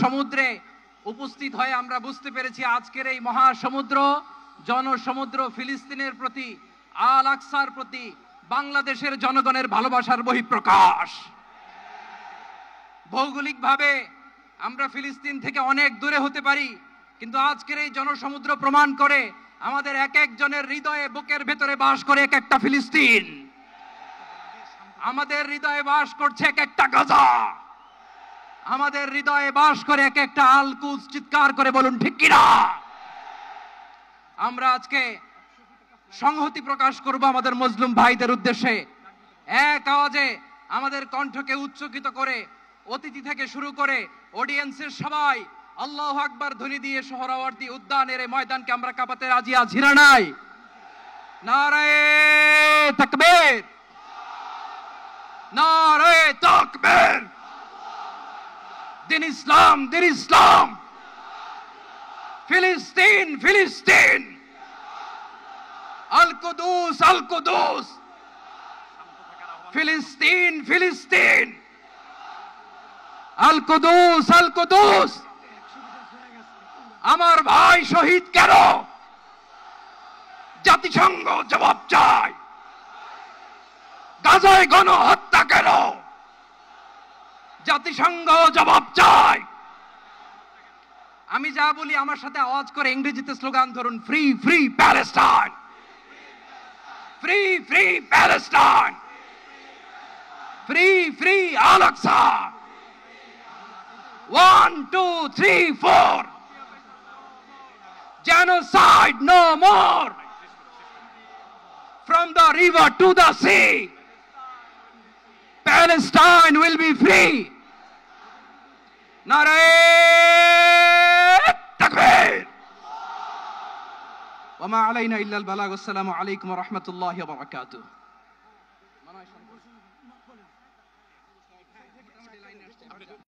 সমুদ্রে উপস্থিত হয়ে আমরা বুঝতে পেরেছি আজকের এই মহাসমুদ্র জনসমুদ্র ফিলিস্তিনের প্রতি, আল আকসার প্রতি বাংলাদেশের জনগণের ভালোবাসার বহিঃপ্রকাশ। ভৌগোলিকভাবে আমরা ফিলিস্তিন থেকে অনেক দূরে হতে পারি, কিন্তু আজকের এই জনসমুদ্র প্রমাণ করে আমাদের এক একজনের হৃদয়ে বুকের ভেতরে বাস করে এক একটা ফিলিস্তিন। আমাদের হৃদয়ে বাস করছে এক একটা গাজা, আমাদের হৃদয়ে বাস করে এক একটা আল কুদস। চিৎকার করে বলুন ঠিক কিনা? আমরা আজকে সংহতি প্রকাশ করব আমাদের মুসলিম ভাইদের উদ্দেশ্যে। এক আওয়াজে আমাদের কণ্ঠকে উচ্চকিত করে অতিথি থেকে শুরু করে অডিয়েন্সের সবাই আল্লাহু আকবার ধ্বনি দিয়ে সোহরাওয়ার্দী উদ্যানের এই ময়দানকে আমরা কাঁপাতে রাজি আছি না নাই? নারায়ে তাকবীর, নারায়ে তাকবীর। দিন ইসলাম, দিন ইসলাম। ফিলিস্তিন, ফিলিস্তিন। আল কুদুস, আল কুদুস। ফিলিস্তিন, ফিলিস্তিন। আল কুদুস, আল কুদুস। আমার ভাই শহীদ কেন? জাতিসংঘ জবাব চায়। গাজায় গণহত্যা কেন? জাতিসংঘ জবাব চায়। আমি যা বলি আমার সাথে আওয়াজ করে ইংরেজিতে স্লোগান ধরুন, free free Palestine, free free Palestine, free free Al Aqsa. 1 2 3 4, genocide no more. From the river to the sea, Palestine will be free. Naraye takbir. Wa ma alayna illa al-balagh. Assalamu alaykum wa rahmatullahi wa barakatuh.